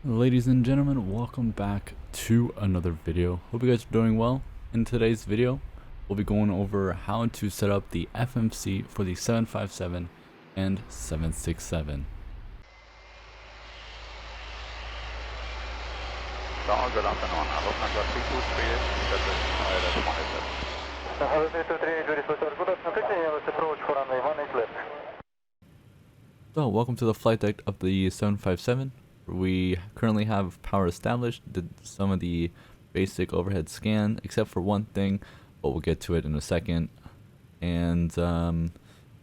Ladies and gentlemen, welcome back to another video. Hope you guys are doing well. In today's video, we'll be going over how to set up the FMC for the 757 and 767. Good afternoon. Hello, number 323, that is IRS monitor. Hello, 323, good afternoon. Let's approach for runway 18 left. So, welcome to the flight deck of the 757. We currently have power established, did some of the basic overhead scan, except for one thing, but we'll get to it in a second. And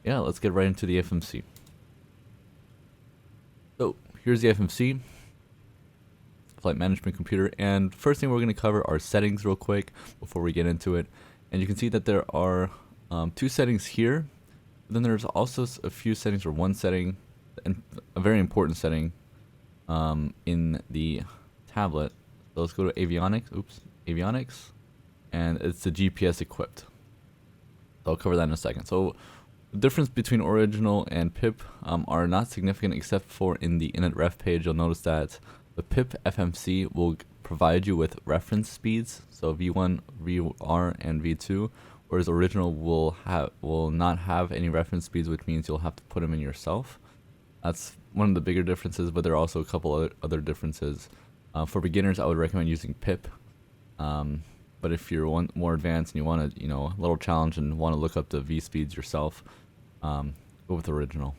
yeah, let's get right into the FMC. So, here's the FMC. Flight management computer, and first thing we're going to cover are settings real quick before we get into it. And you can see that there are two settings here, but then there's also a few settings, or one setting and a very important setting in the tablet. So let's go to avionics, and it's the GPS equipped. So I'll cover that in a second. So the difference between original and PIP are not significant, except for in the init ref page. You'll notice that the PIP FMC will provide you with reference speeds, so V1, VR, and V2, whereas original will not have any reference speeds, which means you'll have to put them in yourself. That's one of the bigger differences, but there are also a couple other differences. For beginners, I would recommend using PIP, but if you're more advanced and you want to, a little challenge and want to look up the V speeds yourself, go with original.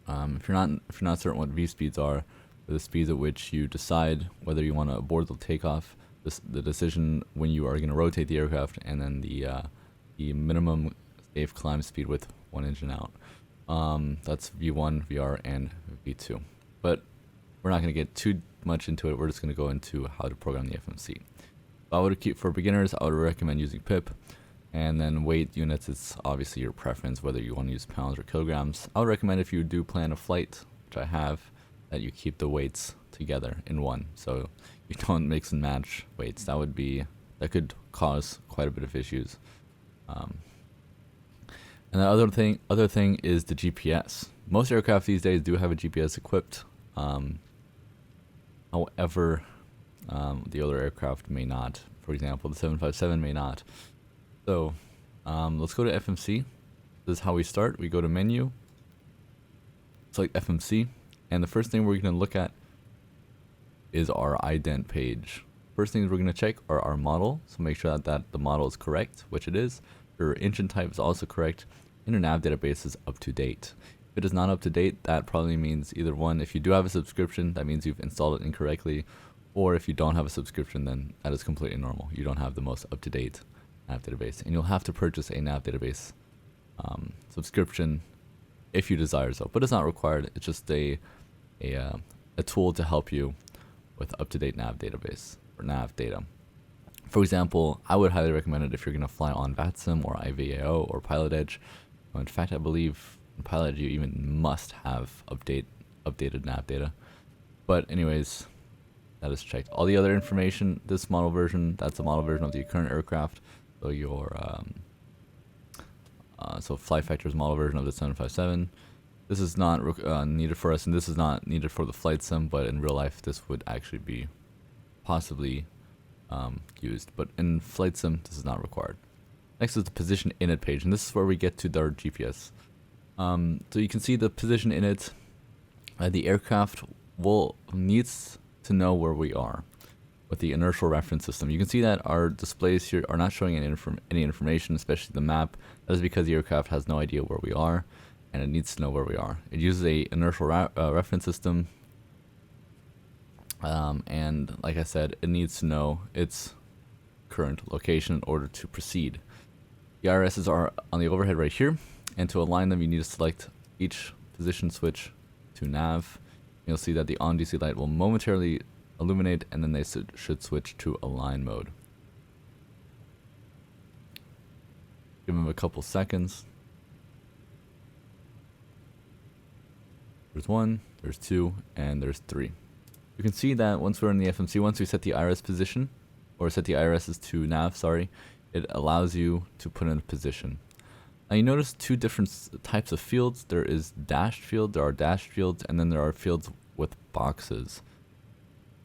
If you're not certain what V speeds are, the speeds at which you decide whether you want to abort the takeoff, the decision when you are going to rotate the aircraft, and then the minimum safe climb speed with one engine out. That's V1, VR, and V2. But we're not going to get too much into it. We're just going to go into how to program the FMC. For beginners, I would recommend using PIP. And then weight units, it's obviously your preference, whether you want to use pounds or kilograms. I would recommend, if you do plan a flight, which I have, that you keep the weights together in one, so you don't mix and match weights. That could cause quite a bit of issues. And the other thing is the GPS. Most aircraft these days do have a GPS equipped. However, the other aircraft may not. For example, the 757 may not. So let's go to FMC. This is how we start. We go to menu, select FMC. And the first thing we're going to look at is our IDENT page. First things we're going to check are our model. So make sure that the model is correct, which it is. Your engine type is also correct. And your nav database is up to date. If it is not up to date, that probably means either one. If you do have a subscription, that means you've installed it incorrectly. Or if you don't have a subscription, then that is completely normal. You don't have the most up-to-date nav database. And you'll have to purchase a nav database subscription if you desire so. But it's not required. It's just a tool to help you with up-to-date nav database or nav data. For example, I would highly recommend it if you're going to fly on VATSIM or IVAO or Pilot Edge. In fact, I believe in Pilot Edge you even must have updated nav data. But anyways, that is checked. All the other information, this model version, that's the model version of the current aircraft. So your FlightFactor's model version of the 757. This is not needed for us, and this is not needed for the flight sim, but in real life this would actually be possibly used. But in flight sim, this is not required. Next is the position init page, and this is where we get to our GPS. So you can see the position init. The aircraft needs to know where we are with the inertial reference system. You can see that our displays here are not showing any information, especially the map. That is because the aircraft has no idea where we are, and it needs to know where we are. It uses a inertial reference system, and like I said, it needs to know its current location in order to proceed. The IRSs are on the overhead right here, and to align them you need to select each position switch to nav. You'll see that the on DC light will momentarily illuminate, and then they should switch to align mode. Give them a couple seconds. There's 1, there's 2, and there's 3. You can see that once we're in the FMC, once we set the IRS position, or set the IRSs to nav, it allows you to put in a position. Now you notice two different types of fields. There are dashed fields, and then there are fields with boxes.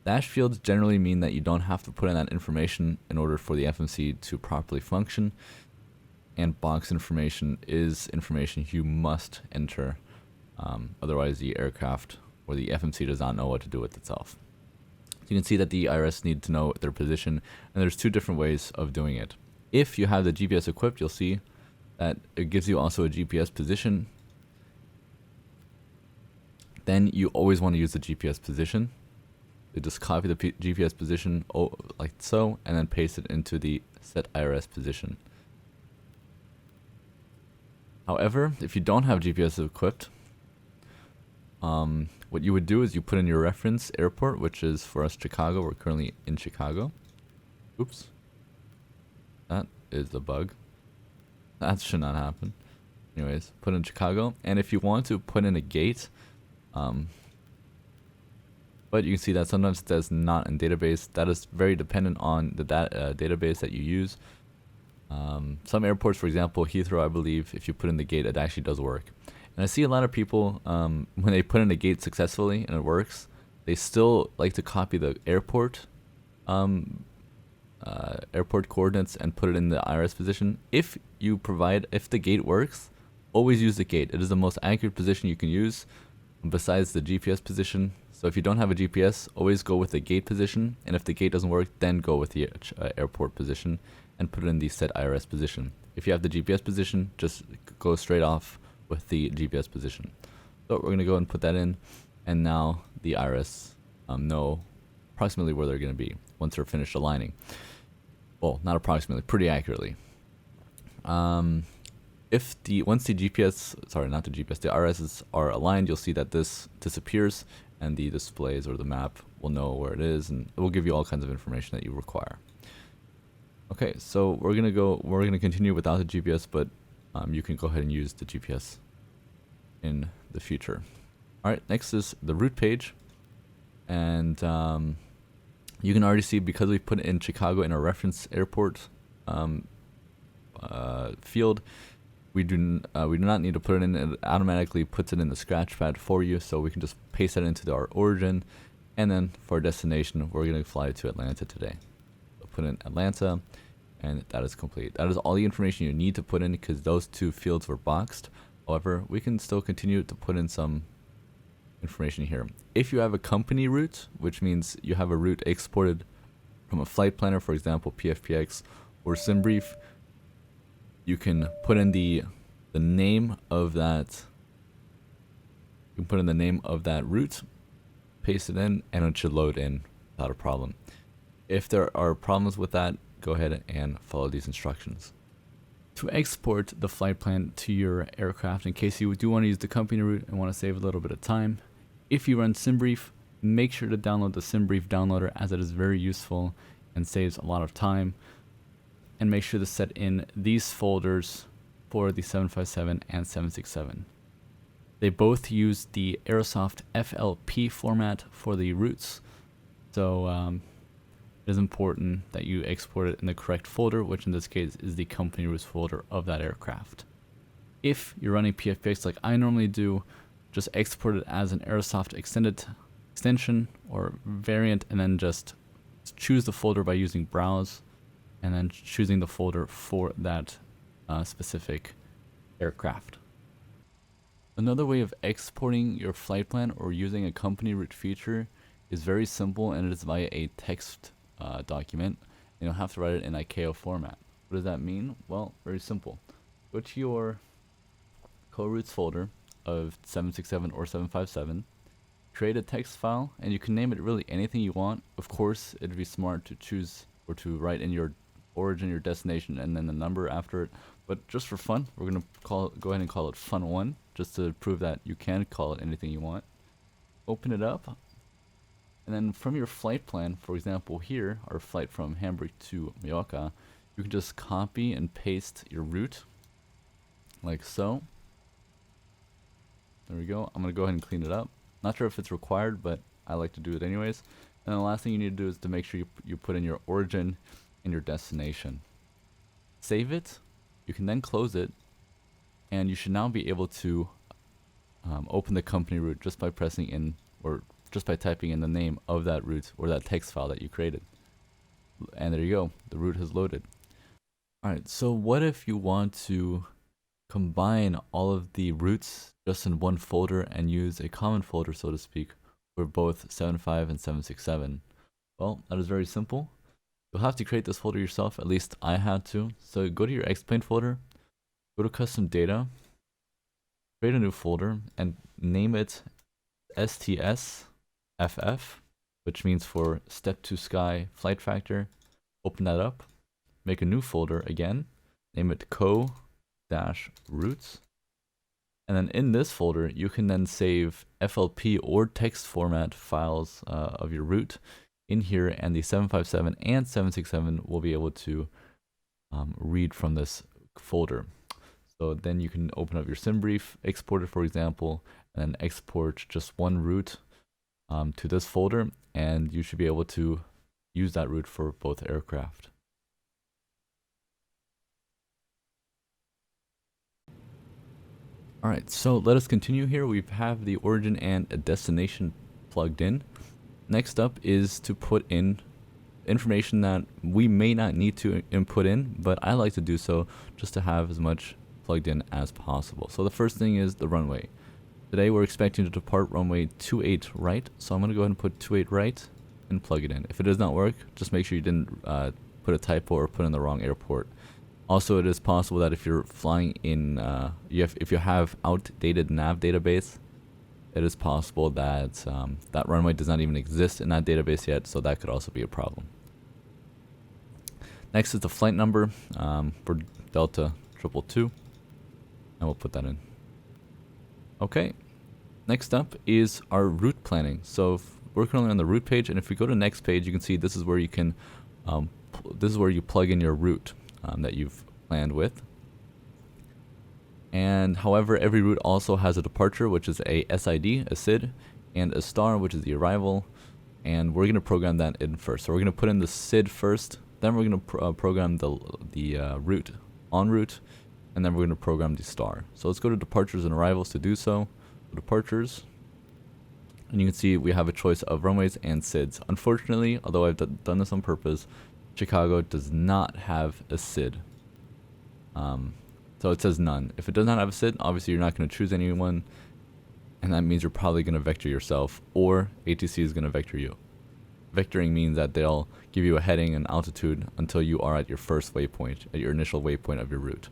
Dash fields generally mean that you don't have to put in that information in order for the FMC to properly function, and box information is information you must enter, otherwise the aircraft or the FMC does not know what to do with itself. So you can see that the IRS need to know their position, and there's two different ways of doing it. If you have the GPS equipped, you'll see that it gives you also a GPS position. Then you always want to use the GPS position. You just copy the GPS position like so, and then paste it into the set IRS position. However, if you don't have GPS equipped, what you would do is you put in your reference airport, which is for us Chicago. We're currently in Chicago. Oops. That is the bug. That should not happen. Anyways, put in Chicago. And if you want to put in a gate, but you can see that sometimes it says not in database. That is very dependent on the database that you use. Some airports, for example, Heathrow, I believe, if you put in the gate, it actually does work. And I see a lot of people, when they put in a gate successfully and it works, they still like to copy the airport coordinates and put it in the IRS position. If the gate works, always use the gate. It is the most accurate position you can use besides the GPS position. So if you don't have a GPS, always go with the gate position. And if the gate doesn't work, then go with the airport position and put it in the set IRS position. If you have the GPS position, just go straight off with the GPS position. So we're going to go and put that in. And now the IRS know approximately where they're going to be once they're finished aligning. Well, not approximately, pretty accurately. Once the IRSs are aligned, you'll see that this disappears and the displays or the map will know where it is, and it will give you all kinds of information that you require. Okay, so we're gonna continue without the GPS, but you can go ahead and use the GPS in the future. All right, next is the route page, and you can already see, because we put in Chicago in our reference airport field, we do not need to put it in. It automatically puts it in the scratch pad for you, so we can just paste that into our origin, and then for our destination, we're going to fly to Atlanta today. So put in Atlanta, and that is complete. That is all the information you need to put in, because those two fields were boxed. However, we can still continue to put in some information here. If you have a company route, which means you have a route exported from a flight planner, for example, PFPX or SimBrief, you can put in the name of that. You can put in the name of that route, paste it in, and it should load in without a problem. If there are problems with that, go ahead and follow these instructions. To export the flight plan to your aircraft, in case you do want to use the company route and want to save a little bit of time, if you run SimBrief, make sure to download the SimBrief downloader, as it is very useful and saves a lot of time. And make sure to set in these folders for the 757 and 767. They both use the Aerosoft FLP format for the routes, so it is important that you export it in the correct folder, which in this case is the company routes folder of that aircraft. If you're running PFPX like I normally do, just export it as an Aerosoft extension or variant, and then just choose the folder by using browse, and then choosing the folder for that specific aircraft. Another way of exporting your flight plan or using a company route feature is very simple, and it is via a text document. You don't have to write it in ICAO format. What does that mean? Well, very simple. Go to your co-routes folder of 767 or 757, create a text file, and you can name it really anything you want. Of course, it'd be smart to choose or to write in your origin, your destination, and then the number after it. But just for fun, we're going to go ahead and call it Fun1, just to prove that you can call it anything you want. Open it up, and then from your flight plan, for example here, our flight from Hamburg to Mallorca, you can just copy and paste your route, like so. There we go. I'm going to go ahead and clean it up. Not sure if it's required, but I like to do it anyways. And the last thing you need to do is to make sure you put in your origin and your destination. Save it. You can then close it, and you should now be able to open the company route just by pressing in or just by typing in the name of that route or that text file that you created. And there you go, the route has loaded. Alright, so what if you want to combine all of the routes just in one folder and use a common folder, so to speak, for both 75 and 767? Well, that is very simple. You'll have to create this folder yourself, at least I had to. So go to your X-Plane folder, go to custom data, create a new folder, and name it STSFF, which means for Step to Sky FlightFactor. Open that up, make a new folder again, name it co-routes. And then in this folder, you can then save FLP or text format files of your route in here, and the 757 and 767 will be able to read from this folder. So then you can open up your SimBrief, export it, for example, and then export just one route to this folder, and you should be able to use that route for both aircraft. Alright, so let us continue here. We have the origin and a destination plugged in. Next up is to put in information that we may not need to input in, but I like to do so just to have as much plugged in as possible. So the first thing is the runway. Today we're expecting to depart runway 28 right, so I'm going to go ahead and put 28 right and plug it in. If it does not work, just make sure you didn't put a typo or put in the wrong airport. Also, it is possible that if you're flying in, if you have outdated nav database, it is possible that that runway does not even exist in that database yet, so that could also be a problem. Next is the flight number for Delta 222, and we'll put that in. Okay, next up is our route planning. So we're currently on the route page, and if we go to next page, you can see this is where you can, this is where you plug in your route that you've planned with. And however, every route also has a departure, which is a SID, a SID, and a star, which is the arrival. And we're going to program that in first. So we're going to put in the SID first, then we're going to program the route en route, and then we're going to program the star. So let's go to departures and arrivals to do so. Departures, and you can see we have a choice of runways and SIDs. Unfortunately, although I've done this on purpose, Chicago does not have a SID. So it says none. If it does not have a SID, obviously you're not going to choose anyone, and that means you're probably going to vector yourself, or ATC is going to vector you. Vectoring means that they'll give you a heading and altitude until you are at your first waypoint, at your initial waypoint of your route.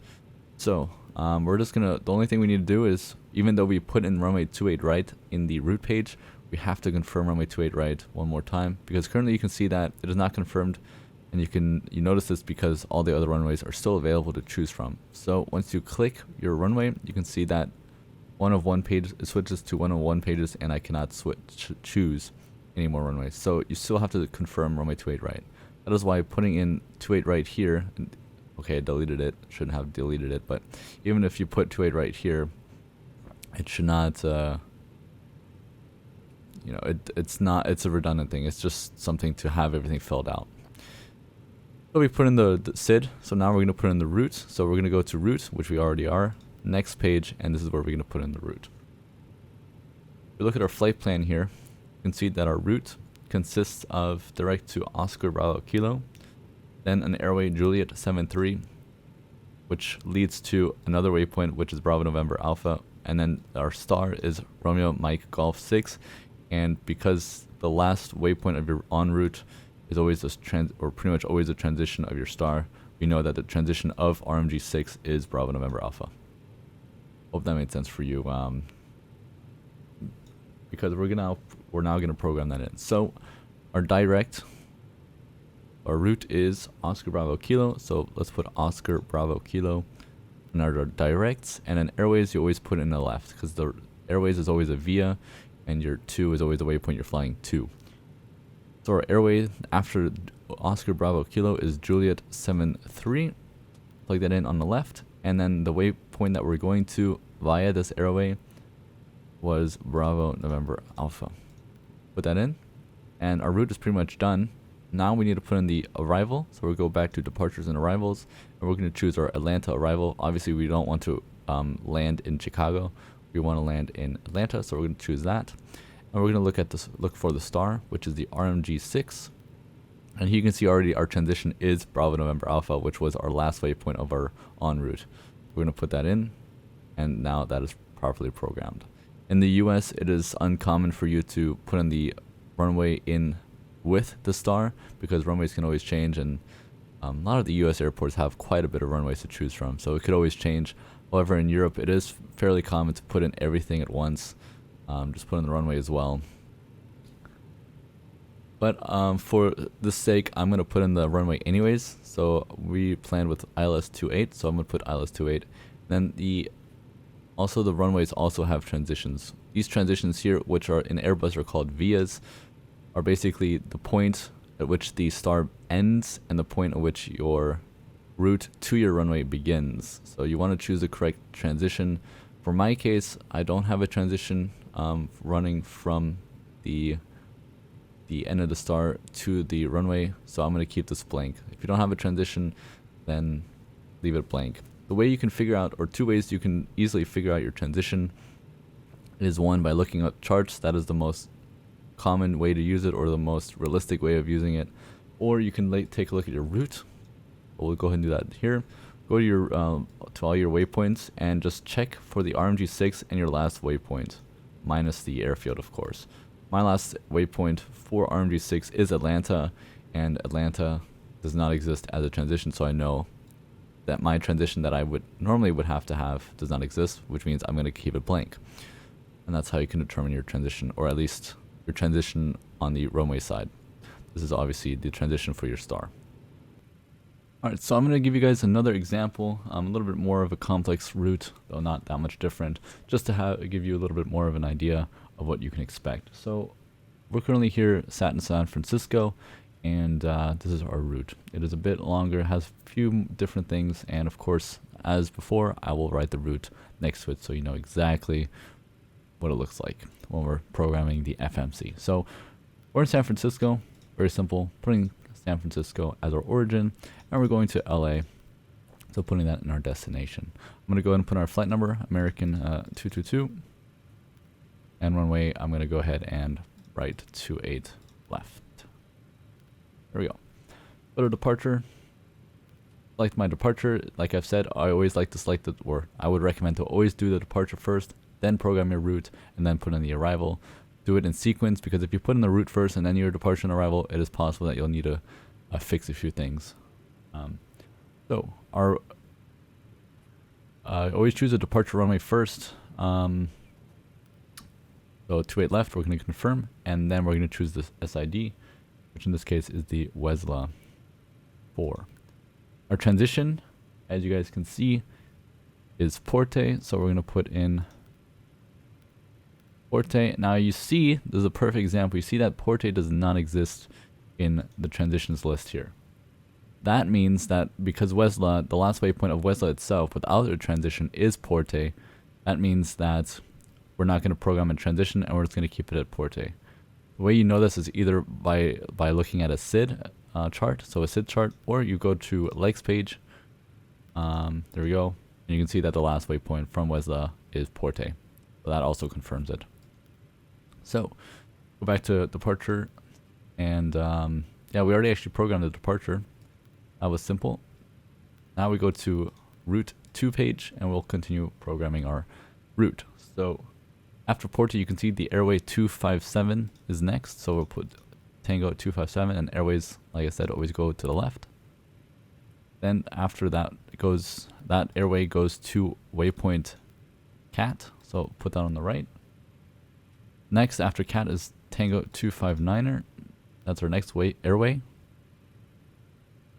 So we're just going to, the only thing we need to do is, even though we put in runway 28 right in the route page, we have to confirm runway 28 right one more time, because currently you can see that it is not confirmed. And you notice this because all the other runways are still available to choose from. So once you click your runway, you can see that one of one page switches to 1 of 1 pages, and I cannot choose any more runways. So you still have to confirm runway 28 right. That is why putting in 28 right here, okay, I deleted it, shouldn't have deleted it, but even if you put 28 right here, it should not, it's a redundant thing. It's just something to have everything filled out. So we put in the SID, so now we're going to put in the route. So we're going to go to route, which we already are, next page, and this is where we're going to put in the route. If we look at our flight plan here, you can see that our route consists of direct to Oscar Bravo Kilo, then an airway Juliet 73, which leads to another waypoint, which is Bravo November Alpha, and then our star is Romeo Mike Golf 6, and because the last waypoint of your en route is always this pretty much always a transition of your star, we know that the transition of RMG 6 is Bravo November Alpha. Hope that made sense for you, because we're now gonna program that in. So our route is Oscar Bravo Kilo, so let's put Oscar Bravo Kilo in our directs, and then airways you always put in the left, because the airways is always a via, and your 2 is always a waypoint you're flying to. So our airway after Oscar Bravo Kilo is Juliet 73. Plug that in on the left, and then the waypoint that we're going to via this airway was Bravo November Alpha. Put that in, and our route is pretty much done. Now we need to put in the arrival, so we'll go back to departures and arrivals, and we're going to choose our Atlanta arrival. Obviously we don't want to land in Chicago, we want to land in Atlanta, so we're going to choose that. And we're going to look at this, look for the star, which is the RMG6. And here you can see already our transition is Bravo November Alpha, which was our last waypoint of our en route. We're going to put that in, and now that is properly programmed. In the US, it is uncommon for you to put in the runway in with the star, because runways can always change, and a lot of the US airports have quite a bit of runways to choose from, so it could always change. However, in Europe, it is fairly common to put in everything at once. Just put in the runway as well. But for the sake, I'm going to put in the runway anyways. So we planned with ILS 28, so I'm going to put ILS 28. Then also the runways also have transitions. These transitions here, which are in Airbus are called vias, are basically the point at which the star ends and the point at which your route to your runway begins. So you want to choose the correct transition. For my case, I don't have a transition running from the end of the star to the runway, so I'm going to keep this blank. If you don't have a transition, then leave it blank. The way you can figure out, or two ways you can easily figure out your transition, is one, by looking at charts. That is the most common way to use it, or the most realistic way of using it. Or you can take a look at your route. We'll go ahead and do that here. Go to your to all your waypoints and just check for the RMG6 and your last waypoint, minus the airfield, of course. My last waypoint for RMG6 is Atlanta, and Atlanta does not exist as a transition, so I know that my transition that I would normally have to have does not exist, which means I'm going to keep it blank. And that's how you can determine your transition, or at least your transition on the runway side. This is obviously the transition for your star. Alright, so I'm going to give you guys another example, a little bit more of a complex route, though not that much different, just to give you a little bit more of an idea of what you can expect. So we're currently here sat in San Francisco, and this is our route. It is a bit longer, has a few different things, and of course, as before, I will write the route next to it so you know exactly what it looks like when we're programming the FMC. So we're in San Francisco, very simple, putting San Francisco as our origin, and we're going to LA, so putting that in our destination. I'm going to go ahead and put our flight number, American 222, and runway, I'm going to go ahead and write 28 left. There we go. Go to departure. Select my departure. Like I've said, I always like to select it, or I would recommend to always do the departure first, then program your route, and then put in the arrival. Do it in sequence, because if you put in the route first and then your departure and arrival, it is possible that you'll need to fix a few things. So our always choose a departure runway first. So 28 left, we're going to confirm, and then we're going to choose the SID, which in this case is the Wesla 4. Our transition, as you guys can see, is Porte, so we're going to put in Porte. Now you see, this is a perfect example, you see that Porte does not exist in the transitions list here. That means that because Wesla, the last waypoint of Wesla itself without a transition is Porte, that means that we're not going to program a transition, and we're just going to keep it at Porte. The way you know this is either by looking at a SID chart, so a SID chart, or you go to legs page. There we go. And you can see that the last waypoint from Wesla is Porte. So that also confirms it. So go back to departure, and yeah, we already actually programmed the departure. That was simple. Now we go to route 2 page, and we'll continue programming our route. So after Porte, you can see the airway 257 is next. So we'll put Tango 257, and airways, like I said, always go to the left. Then after that that airway goes to waypoint CAT, so put that on the right. Next after CAT is Tango 259er. That's our next airway.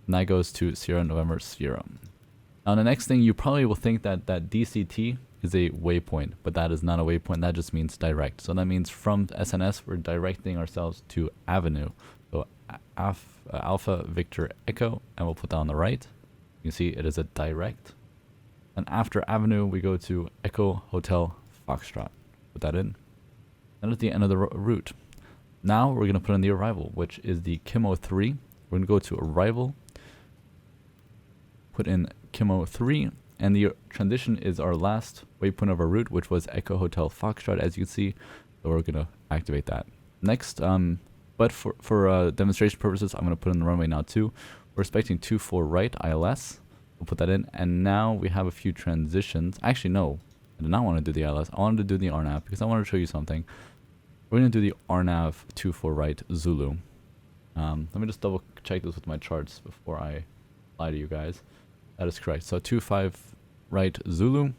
And that goes to Sierra November Sierra. Now the next thing, you probably will think that DCT is a waypoint, but that is not a waypoint. That just means direct. So that means from SNS, we're directing ourselves to Avenue. So Alpha Victor Echo, and we'll put that on the right. You can see it is a direct. And after Avenue, we go to Echo Hotel Foxtrot. Put that in. And at the end of the route. Now we're going to put in the arrival, which is the Kimo 3. We're going to go to arrival, put in Kimo 3, and the transition is our last waypoint of our route, which was Echo Hotel Foxtrot, as you can see. So we're going to activate that. Next, but for demonstration purposes, I'm going to put in the runway now too. We're expecting 24 right ILS. We'll put that in, and now we have a few transitions. Actually, no, I did not want to do the ILS. I wanted to do the RNAV because I wanted to show you something. We're going to do the RNAV 24 right Zulu. Let me just double check this with my charts before I lie to you guys. That is correct. So 25 right Zulu,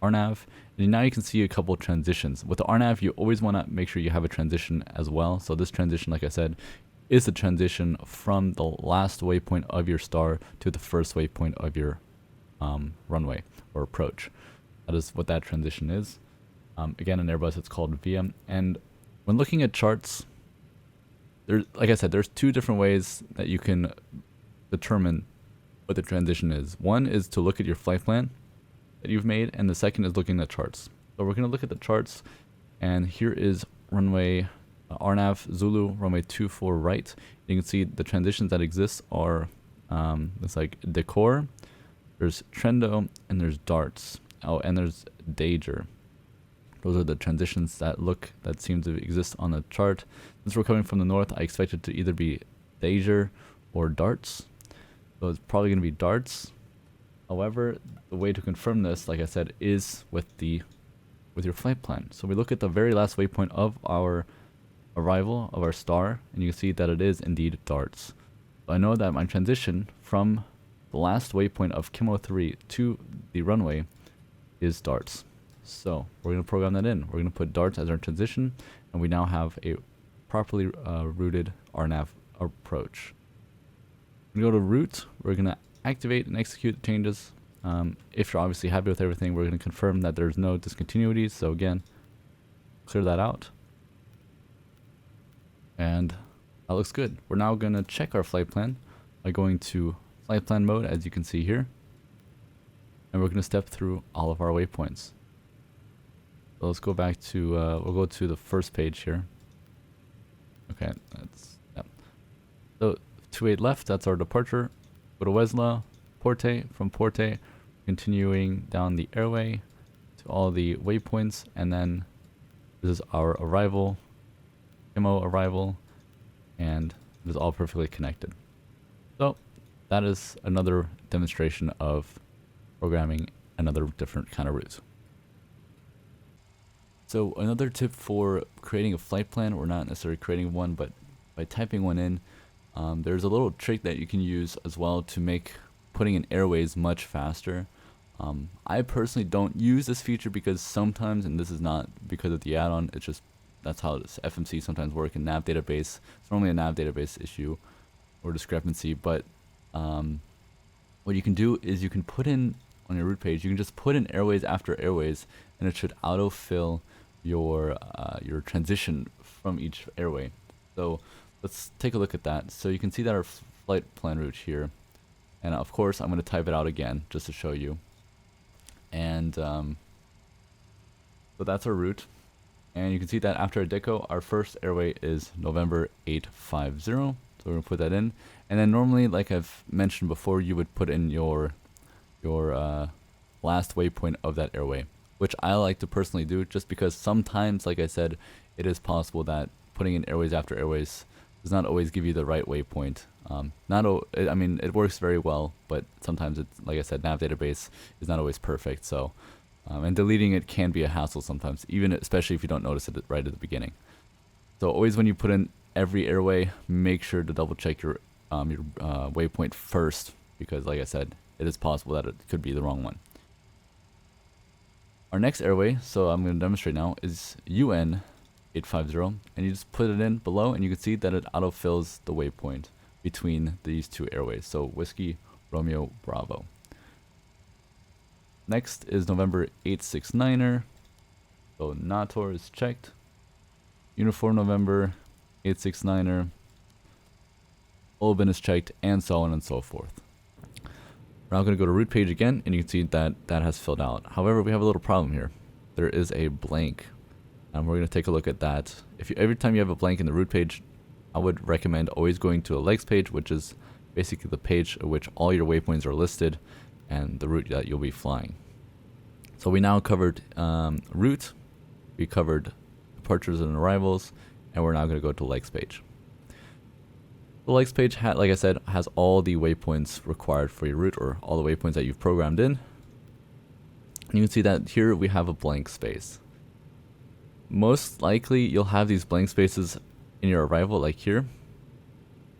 RNAV. And now you can see a couple transitions. With the RNAV, you always want to make sure you have a transition as well. So this transition, like I said, is the transition from the last waypoint of your star to the first waypoint of your runway or approach. That is what that transition is. Again, in Airbus, it's called VM. And when looking at charts, like I said, there's two different ways that you can determine what the transition is. One is to look at your flight plan that you've made, and the second is looking at charts. So we're going to look at the charts, and here is runway RNAV Zulu, runway 24 right. You can see the transitions that exist are it's like decor, there's trendo, and there's darts. Oh, and there's danger. Those are the transitions that seem to exist on the chart. Since we're coming from the north, I expect it to either be danger or darts. So it's probably going to be darts. However, the way to confirm this, like I said, is with your flight plan. So we look at the very last waypoint of our arrival of our star, and you can see that it is indeed darts. So I know that my transition from the last waypoint of Kimo 3 to the runway is darts. So we're going to program that in. We're going to put darts as our transition, and we now have a properly routed RNAV approach. We go to route. We're going to activate and execute the changes. If you're obviously happy with everything, we're going to confirm that there's no discontinuities. So again, clear that out. And that looks good. We're now going to check our flight plan by going to flight plan mode, as you can see here. And we're going to step through all of our waypoints. So let's go back to, we'll go to the first page here. Okay, that's, yep. So 28 left, that's our departure. Go to Wesla, Porte, from Porte, continuing down the airway to all the waypoints, and then this is our arrival, Kimo arrival, and it is all perfectly connected. So that is another demonstration of programming another different kind of route. So another tip for creating a flight plan, or not necessarily creating one, but by typing one in, there's a little trick that you can use as well to make putting in airways much faster. I personally don't use this feature because sometimes, and this is not because of the add-on, it's just that's how this FMC sometimes work in nav database. It's normally a nav database issue or discrepancy, but what you can do is you can put in on your route page, you can just put in airways after airways, and it should autofill your transition from each airway. So let's take a look at that. So you can see that our flight plan route here, and of course I'm going to type it out again just to show you. And so that's our route, and you can see that after a deco, our first airway is November 850. So we're going to put that in, and then normally, like I've mentioned before, you would put in your last waypoint of that airway, which I like to personally do just because sometimes, like I said, it is possible that putting in airways after airways does not always give you the right waypoint. I mean, it works very well, but sometimes it's, like I said, nav database is not always perfect. So, and deleting it can be a hassle sometimes, especially if you don't notice it right at the beginning. So always when you put in every airway, make sure to double check your waypoint first, because like I said, it is possible that it could be the wrong one. Our next airway, so I'm going to demonstrate now, is UN 850, and you just put it in below, and you can see that it autofills the waypoint between these two airways. So Whiskey Romeo Bravo. Next is November 869er. So Nator is checked. Uniform November 869er. Olbin is checked, and so on and so forth. We're now going to go to route page again, and you can see that that has filled out. However, we have a little problem here. There is a blank, and we're going to take a look at that. Every time you have a blank in the route page, I would recommend always going to a legs page, which is basically the page at which all your waypoints are listed and the route that you'll be flying. So we now covered route, we covered departures and arrivals, and we're now going to go to legs page. The legs page, like I said, has all the waypoints required for your route, or all the waypoints that you've programmed in. And you can see that here we have a blank space. Most likely you'll have these blank spaces in your arrival, like here.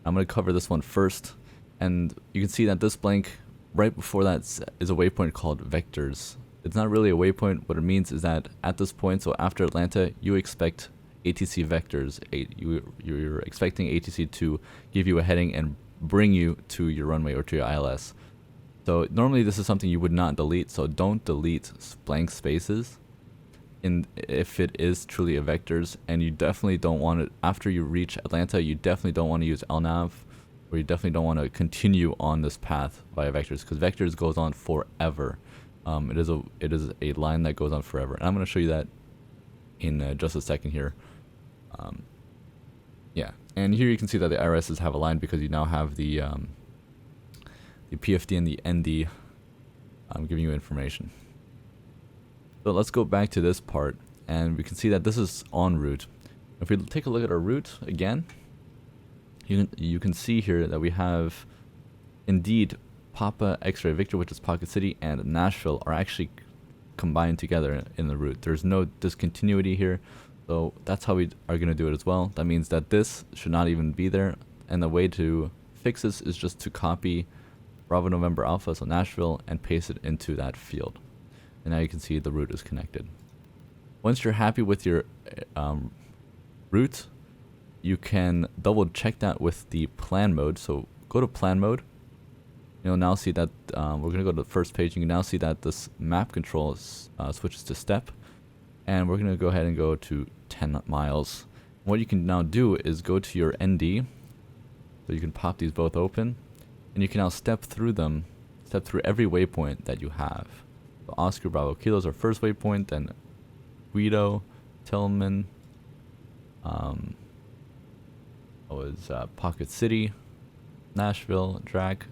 I'm going to cover this one first, and you can see that this blank right before that is a waypoint called vectors. It's not really a waypoint. What it means is that at this point, so after Atlanta, you expect ATC vectors. You're expecting ATC to give you a heading and bring you to your runway or to your ILS. So normally this is something you would not delete, so don't delete blank spaces if it is truly a vectors, and you definitely don't want it after you reach Atlanta. You definitely don't want to use LNAV, or you definitely don't want to continue on this path via vectors, because vectors goes on forever. It is a line that goes on forever, and I'm going to show you that in just a second here. Yeah, and here you can see that the IRSs have a line because you now have the PFD and the ND giving you information. So let's go back to this part, and we can see that this is en route. If we take a look at our route again, you can see here that we have indeed Papa X-Ray Victor, which is Pocket City, and Nashville are actually combined together in the route. There's no discontinuity here, so that's how we are going to do it as well. That means that this should not even be there, and the way to fix this is just to copy Bravo November Alpha, so Nashville, and paste it into that field. And now you can see the route is connected. Once you're happy with your route, you can double check that with the plan mode. So go to plan mode. You'll now see that we're going to go to the first page. You can now see that this map control switches to step. And we're going to go ahead and go to 10 miles. What you can now do is go to your ND. So you can pop these both open. And you can now step through every waypoint that you have. So Oscar Bravo Kilo is our first waypoint, then Guido, Tillman, Pocket City, Nashville, Drac,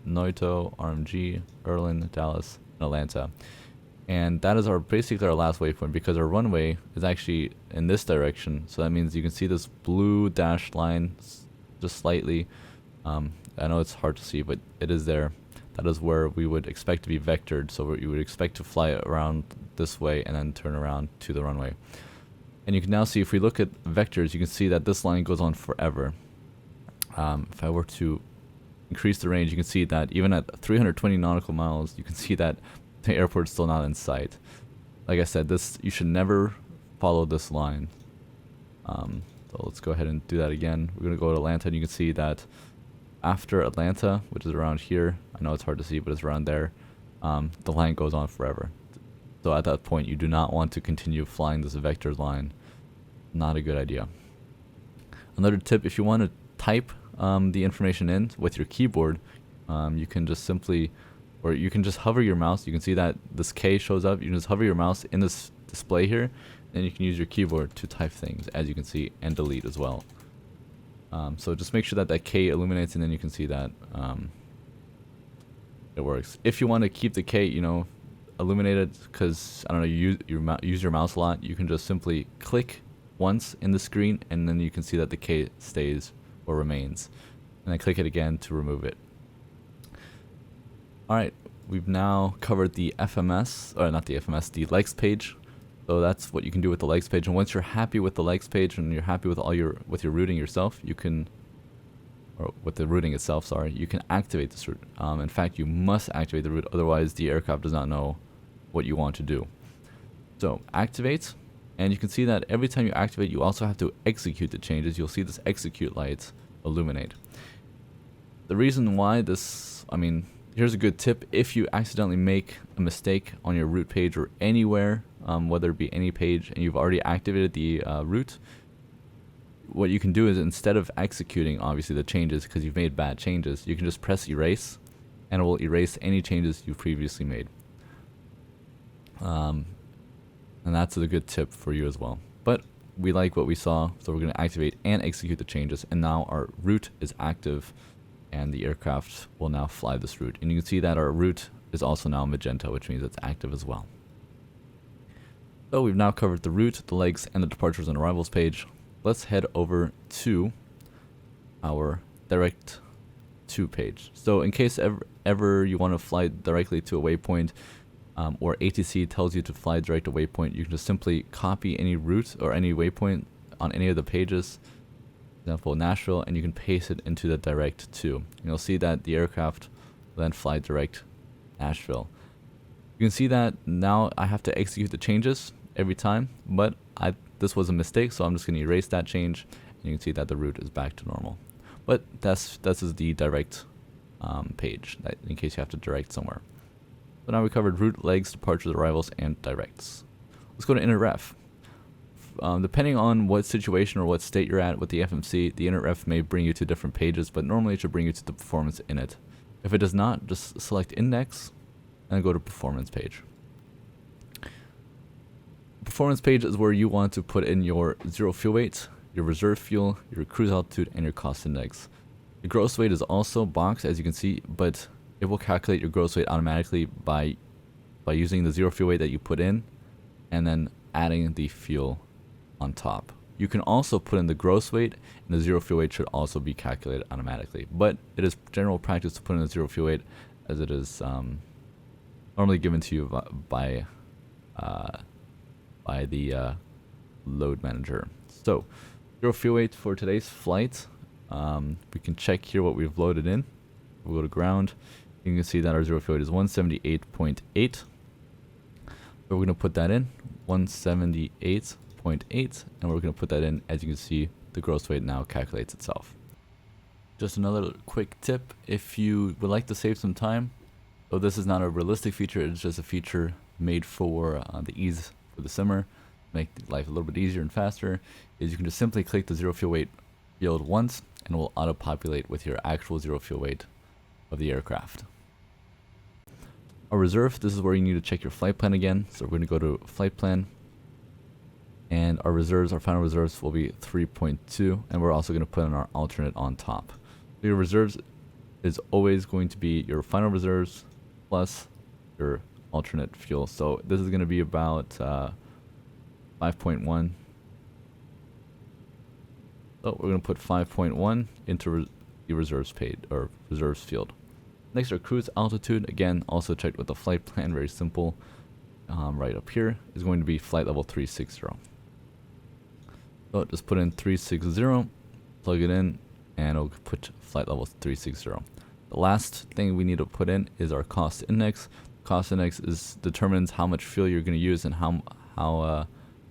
Noito, RMG, Erlin, Dallas, and Atlanta. And that is basically our last waypoint, because our runway is actually in this direction. So that means you can see this blue dashed line just slightly. I know it's hard to see, but it is there. That is where we would expect to be vectored. So you would expect to fly around this way and then turn around to the runway. And you can now see, if we look at vectors, you can see that this line goes on forever. If I were to increase the range, you can see that even at 320 nautical miles, you can see that the airport is still not in sight. Like I said, you should never follow this line. So let's go ahead and do that again. We're going to go to Atlanta, and you can see that after Atlanta, which is around here, I know it's hard to see, but it's around there, the line goes on forever. So at that point, you do not want to continue flying this vector line. Not a good idea. Another tip, if you want to type the information in with your keyboard, you can just simply, or you can just hover your mouse. You can see that this K shows up. You can just hover your mouse in this display here, and you can use your keyboard to type things, as you can see, and delete as well. So just make sure that K illuminates, and then you can see that it works. If you want to keep the K, illuminated, because I don't know, you use your mouse a lot, you can just simply click once in the screen, and then you can see that the K stays or remains, and then click it again to remove it. Alright, we've now covered the FMS, or not the FMS, the legs page. So that's what you can do with the legs page. And once you're happy with the legs page and you're happy with your routing yourself, you can, or with the routing itself, sorry, you can activate this route. In fact, you must activate the route, otherwise the aircraft does not know what you want to do. So activate, and you can see that every time you activate, you also have to execute the changes. You'll see this execute light illuminate. The reason why this, here's a good tip. If you accidentally make a mistake on your route page or anywhere, whether it be any page, and you've already activated the route, what you can do is, instead of executing obviously the changes because you've made bad changes, you can just press erase, and it will erase any changes you've previously made. And that's a good tip for you as well. But we like what we saw, so we're going to activate and execute the changes, and now our route is active, and the aircraft will now fly this route. And you can see that our route is also now magenta, which means it's active as well. So we've now covered the route, the legs, and the departures and arrivals page. Let's head over to our direct to page. So in case ever you want to fly directly to a waypoint, or ATC tells you to fly direct to waypoint, you can just simply copy any route or any waypoint on any of the pages, for example Nashville, and you can paste it into the direct to. And you'll see that the aircraft will then fly direct Nashville. You can see that now I have to execute the changes every time, but this was a mistake, so I'm just going to erase that change, and you can see that the route is back to normal. But this is the direct page, that in case you have to direct somewhere. So now we covered route, legs, departures, arrivals, and directs. Let's go to init ref. Depending on what situation or what state you're at with the FMC, the init ref may bring you to different pages, but normally it should bring you to the performance init. If it does not, just select index and go to performance page. Performance page is where you want to put in your zero fuel weight, your reserve fuel, your cruise altitude, and your cost index. Your gross weight is also boxed, as you can see, but it will calculate your gross weight automatically by using the zero fuel weight that you put in and then adding the fuel on top. You can also put in the gross weight, and the zero fuel weight should also be calculated automatically, but it is general practice to put in the zero fuel weight, as it is normally given to you by the load manager. So zero fuel weight for today's flight, we can check here what we've loaded in. We'll go to ground. You can see that our zero fuel weight is 178.8. So we're going to put that in, 178.8, and we're going to put that in. As you can see, the gross weight now calculates itself. Just another quick tip, if you would like to save some time, so this is not a realistic feature, it's just a feature made for the ease for the simmer, make life a little bit easier and faster, is you can just simply click the zero fuel weight field once, and it will auto-populate with your actual zero fuel weight of the aircraft. Our reserve, this is where you need to check your flight plan again. So we're going to go to flight plan, and our reserves, our final reserves will be 3.2, and we're also going to put in our alternate on top. So your reserves is always going to be your final reserves plus your alternate fuel. So this is going to be about 5.1. So we're going to put 5.1 into the reserves page or reserves field. Next, our cruise altitude, again, also checked with the flight plan, very simple. Right up here is going to be flight level 360. So just put in 360, plug it in, and it'll put flight level 360. The last thing we need to put in is our cost index. Cost index determines how much fuel you're going to use and how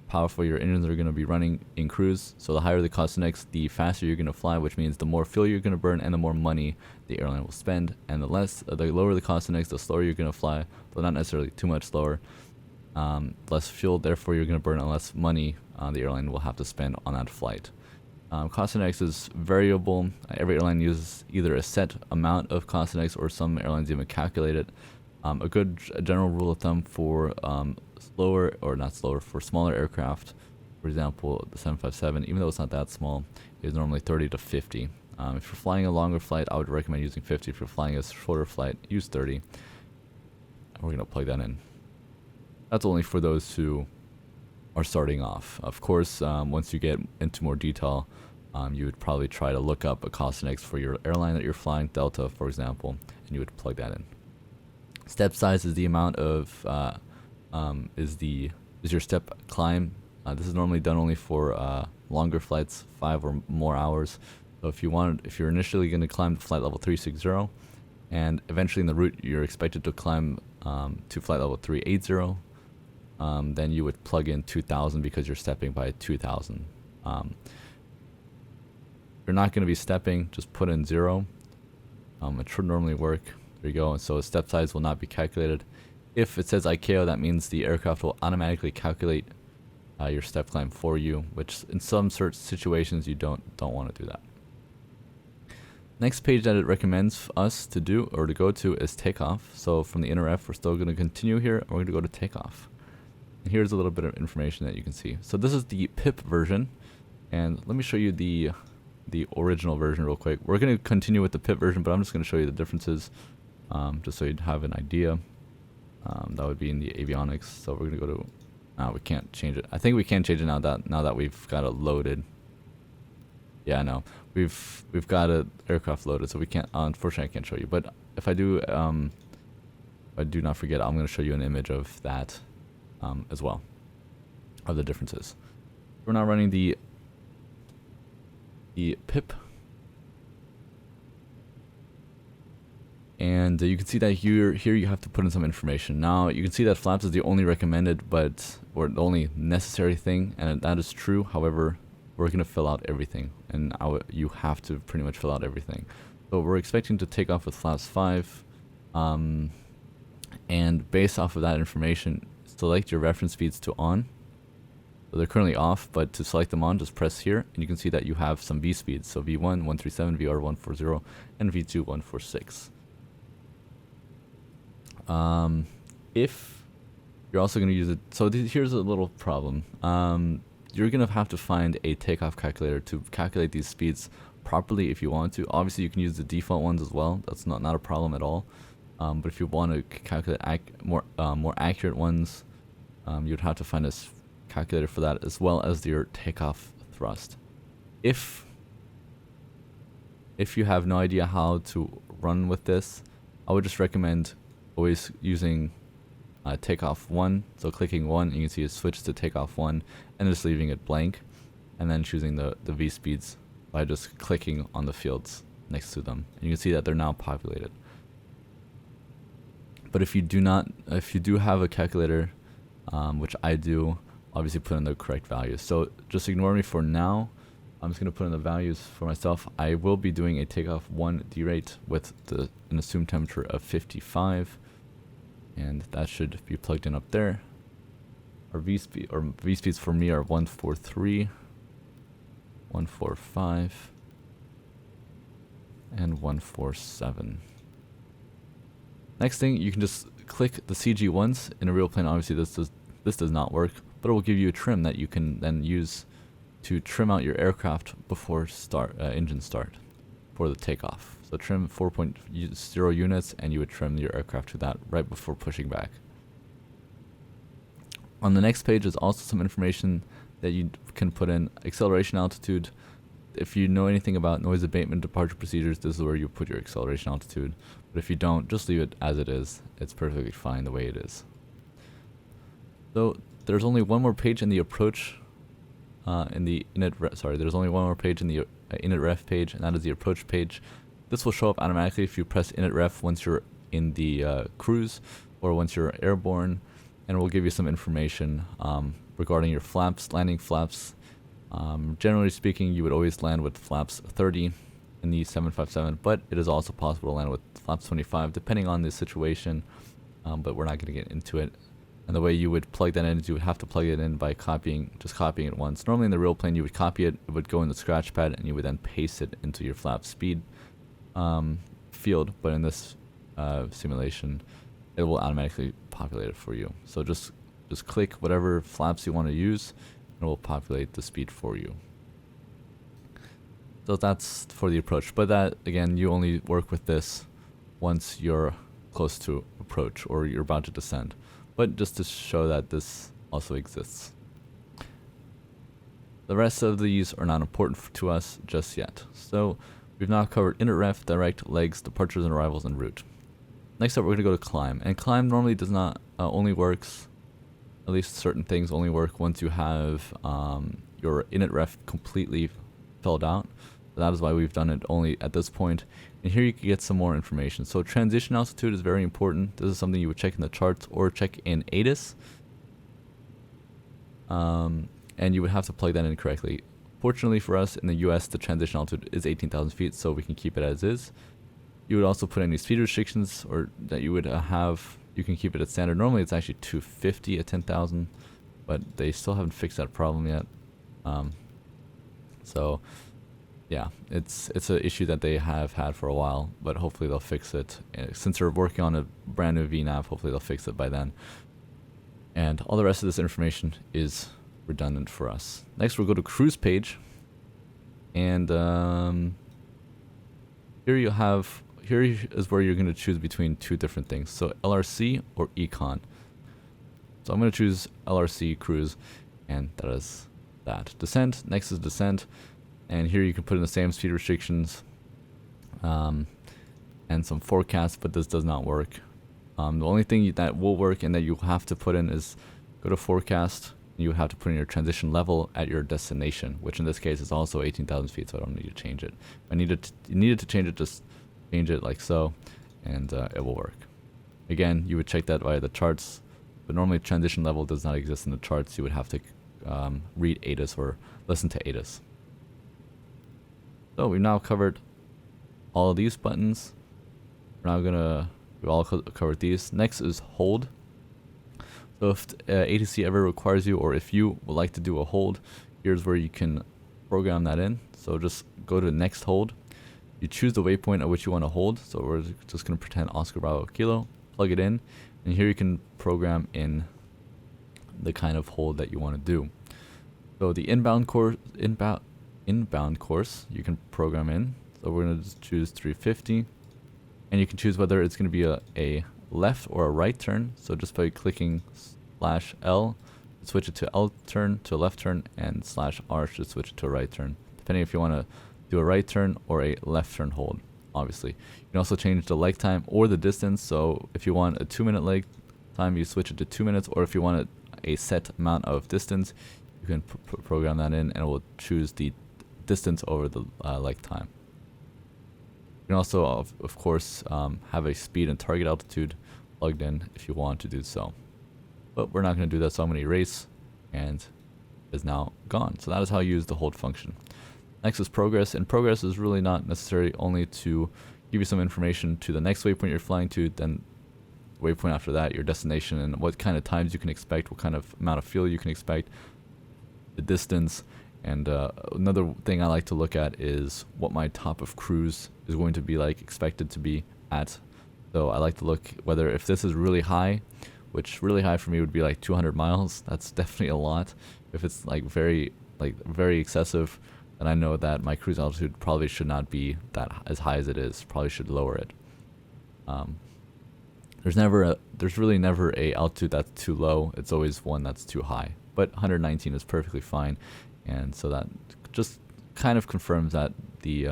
powerful your engines are going to be running in cruise. So the higher the cost index, the faster you're going to fly, which means the more fuel you're going to burn and the more money the airline will spend. And the lower the cost index, the slower you're going to fly, though not necessarily too much slower. Less fuel, therefore you're going to burn less money the airline will have to spend on that flight. Cost index is variable. Every airline uses either a set amount of cost index, or some airlines even calculate it. A good general rule of thumb for for smaller aircraft, for example the 757, even though it's not that small, is normally 30 to 50. If you're flying a longer flight, I would recommend using 50. If you're flying a shorter flight, use 30. We're going to plug that in. That's only for those who are starting off. Of course, once you get into more detail, you would probably try to look up a cost index for your airline that you're flying, Delta for example, and you would plug that in. Step size is the amount of is your step climb. This is normally done only for longer flights, 5 or more hours. So if you're initially going to climb to flight level 360, and eventually in the route you're expected to climb to flight level 380, then you would plug in 2,000 because you're stepping by 2,000. You're not going to be stepping, just put in 0. It should normally work. There you go. And so step size will not be calculated. If it says ICAO, that means the aircraft will automatically calculate your step climb for you, which in some certain situations you don't want to do that. Next page that it recommends us to do or to go to is takeoff. So from the inner F, we're still going to continue here, and we're going to go to takeoff. And here's a little bit of information that you can see. So this is the PIP version, and let me show you the original version real quick. We're going to continue with the PIP version, but I'm just going to show you the differences, just so you'd have an idea. That would be in the avionics. So we're going to go to We can't change it. I think we can change it now that we've got it loaded. Yeah, no, we've got an aircraft loaded, so we can't. Unfortunately, I can't show you. But if I do, if I do not forget, I'm going to show you an image of that as well, of the differences. We're now running the PIP, and you can see that here you have to put in some information. Now you can see that flaps is the only recommended, or the only necessary thing, and that is true. However, we're going to fill out everything, and you have to pretty much fill out everything. So we're expecting to take off with flaps 5, and based off of that information, select your reference speeds to on. So they're currently off, but to select them on, just press here, and you can see that you have some V speeds. So V1 137, VR 140, and V2 146. If you're also going to use it, so here's a little problem. You're going to have to find a takeoff calculator to calculate these speeds properly if you want to. Obviously, you can use the default ones as well. That's not a problem at all. But if you want to calculate more accurate ones, you'd have to find a calculator for that, as well as your takeoff thrust. If you have no idea how to run with this, I would just recommend always using takeoff 1. So clicking 1, you can see it switches to takeoff 1, and just leaving it blank, and then choosing the V speeds by just clicking on the fields next to them. And you can see that they're now populated. But if you do have a calculator, which I do, obviously put in the correct values. So just ignore me for now. I'm just going to put in the values for myself. I will be doing a takeoff 1 derate with an assumed temperature of 55, and that should be plugged in up there. Our V speeds for me are 143, 145, and 147. Next thing, you can just click the CG once. In a real plane, obviously this does not work, but it will give you a trim that you can then use to trim out your aircraft before engine start for the takeoff. So trim 4.0 units, and you would trim your aircraft to that right before pushing back. On the next page is also some information that you can put in. Acceleration altitude. If you know anything about noise abatement departure procedures, this is where you put your acceleration altitude. But if you don't, just leave it as it is. It's perfectly fine the way it is. So there's only one more page in the approach, there's only one more page in the init ref page, and that is the approach page. This will show up automatically if you press init ref once you're in the cruise or once you're airborne, and it will give you some information regarding your flaps, landing flaps. Generally speaking, you would always land with flaps 30 in the 757, but it is also possible to land with flaps 25 depending on the situation, but we're not going to get into it. And the way you would plug that in is you would have to plug it in by just copying it once. Normally in the real plane you would copy it, it would go in the scratch pad, and you would then paste it into your flap speed field, but in this simulation it will automatically populate it for you. So just click whatever flaps you want to use, and it will populate the speed for you. So that's for the approach, but that again, you only work with this once you're close to approach or you're about to descend. But just to show that this also exists. The rest of these are not important to us just yet. So we've now covered init ref, direct, legs, departures and arrivals, and route. Next up, we're going to go to climb. And climb normally does not only works, at least certain things only work once you have your init ref completely filled out. That is why we've done it only at this point. And here you can get some more information. So transition altitude is very important. This is something you would check in the charts or check in ATIS. And you would have to plug that in correctly. Fortunately for us, in the US, the transition altitude is 18,000 feet, so we can keep it as is. You would also put any speed restrictions or that you would have. You can keep it at standard. Normally it's actually 250 at 10,000, but they still haven't fixed that problem yet. So yeah, it's an issue that they have had for a while, but hopefully they'll fix it. Since they're working on a brand new VNAV, hopefully they'll fix it by then. And all the rest of this information is redundant for us. Next, we'll go to cruise page, and here is where you're going to choose between two different things. So LRC or Econ. So I'm going to choose LRC cruise, and that is that. Descent, next is descent, and here you can put in the same speed restrictions and some forecasts, but this does not work. The only thing that will work and that you have to put in is go to forecast. You have to put in your transition level at your destination, which in this case is also 18,000 feet, so I don't need to change it. If I needed to change it, just change it like so, and it will work. Again, you would check that via the charts, but normally transition level does not exist in the charts. You would have to read ATIS or listen to ATIS. So we've now covered all of these buttons. We've all covered these. Next is hold. So if ATC ever requires you, or if you would like to do a hold, here's where you can program that in. So just go to next hold. You choose the waypoint at which you want to hold. So we're just going to pretend Oscar Bravo Kilo, plug it in, and here you can program in the kind of hold that you want to do. So the inbound course you can program in. So we're going to choose 350, and you can choose whether it's going to be a left or a right turn. So just by clicking /L, switch it to L turn, to a left turn, and /R should switch it to a right turn, depending if you want to do a right turn or a left turn hold. Obviously, you can also change the leg time or the distance. So if you want a 2-minute leg time, you switch it to 2 minutes, or if you want a set amount of distance, you can program that in, and it will choose the distance over the leg time. You can also, of course, have a speed and target altitude plugged in if you want to do so. But we're not going to do that, so I'm going to erase, and it is now gone. So that is how you use the hold function. Next is progress, and progress is really not necessary, only to give you some information to the next waypoint you're flying to, then waypoint after that, your destination, and what kind of times you can expect, what kind of amount of fuel you can expect, the distance. And another thing I like to look at is what my top of cruise is going to be like, expected to be at. So I like to look whether if this is really high, which really high for me would be like 200 miles. That's definitely a lot. If it's like very excessive, then I know that my cruise altitude probably should not be that as high as it is. Probably should lower it. There's really never a altitude that's too low. It's always one that's too high. But 119 is perfectly fine. And so that just kind of confirms that the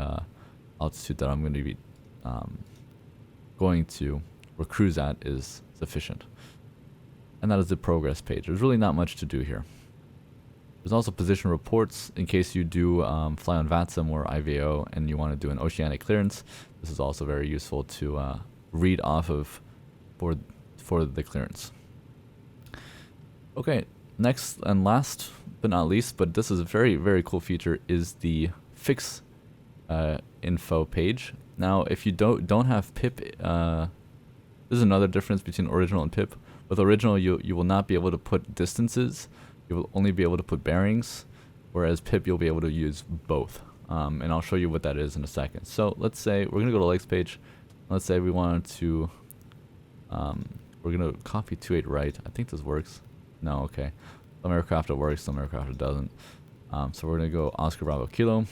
altitude that I'm going to be going to or cruise at is sufficient. And that is the progress page. There's really not much to do here. There's also position reports in case you do fly on VATSIM or IVAO and you want to do an oceanic clearance. This is also very useful to read off of for the clearance. Okay, next and last but not least, but this is a very, very cool feature, is the fix info page. Now, if you don't have PIP, this is another difference between original and PIP. With original, you will not be able to put distances. You will only be able to put bearings, whereas PIP you'll be able to use both. And I'll show you what that is in a second. So let's say we're gonna go to legs page. Let's say we wanted to, we're gonna copy 28 right. I think this works. No, okay. Some aircraft it works, some aircraft it doesn't. So we're gonna go Oscar Bravo Kilo.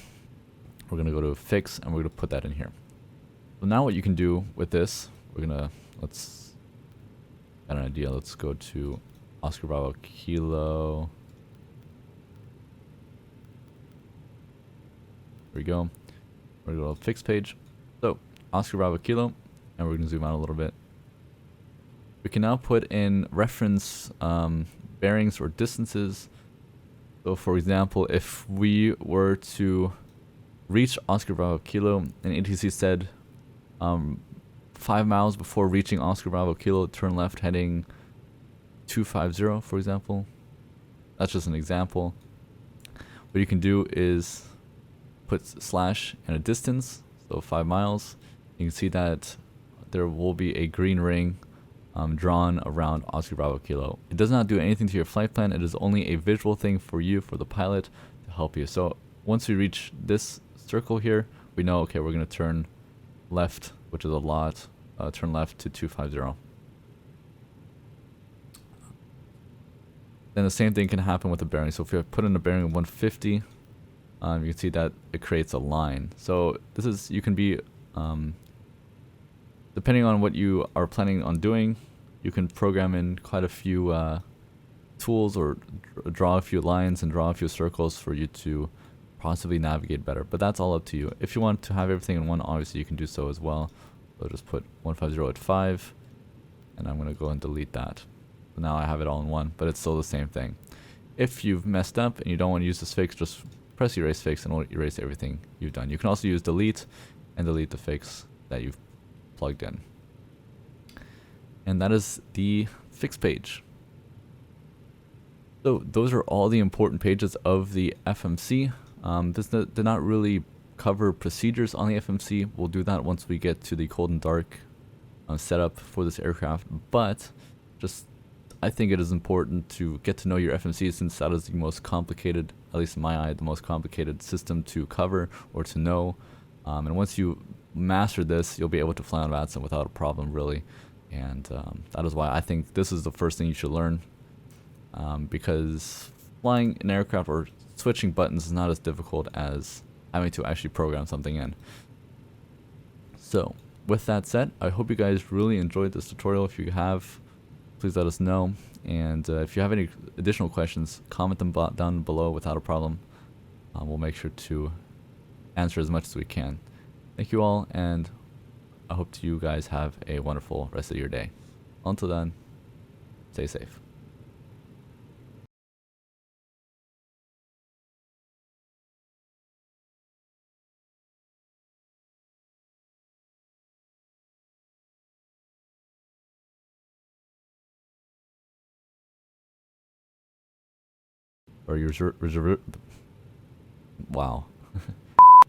We're gonna go to fix, and we're gonna put that in here. So now what you can do with this, let's get an idea. Let's go to Oscar Bravo Kilo. There we go. We're gonna go to fix page. So Oscar Bravo Kilo, and we're gonna zoom out a little bit. We can now put in reference bearings or distances. So for example, if we were to reach Oscar Bravo Kilo and INTC said 5 miles before reaching Oscar Bravo Kilo, turn left heading 250, for example. That's just an example. What you can do is put slash and a distance, so 5 miles. You can see that there will be a green ring drawn around Oscar Bravo Kilo. It does not do anything to your flight plan. It is only a visual thing for you, for the pilot, to help you. So once we reach this circle here, we know, okay, we're going to turn left, which is a lot, turn left to 250. Then the same thing can happen with the bearing. So if you put in a bearing of 150, you can see that it creates a line. So this is, you can be, depending on what you are planning on doing, you can program in quite a few tools or draw a few lines and draw a few circles for you to possibly navigate better. But that's all up to you. If you want to have everything in one, obviously you can do so as well. So just put 150 at 5, and I'm going to go and delete that. So now I have it all in one, but it's still the same thing. If you've messed up and you don't want to use this fix, just press erase fix and it'll erase everything you've done. You can also use delete and delete the fix that you've plugged in. And that is the fix page. So those are all the important pages of the FMC. This did not really cover procedures on the FMC. We'll do that once we get to the cold and dark setup for this aircraft. But just, I think it is important to get to know your FMC, since that is the most complicated, at least in my eye, the most complicated system to cover or to know. And once you master this, you'll be able to fly on VATSIM without a problem, really. And that is why I think this is the first thing you should learn. Because flying an aircraft or switching buttons is not as difficult as having to actually program something in. So with that said, I hope you guys really enjoyed this tutorial. If you have, please let us know. And if you have any additional questions, comment them down below without a problem. We'll make sure to answer as much as we can. Thank you all, and I hope you guys have a wonderful rest of your day. Until then, stay safe. Or your wow.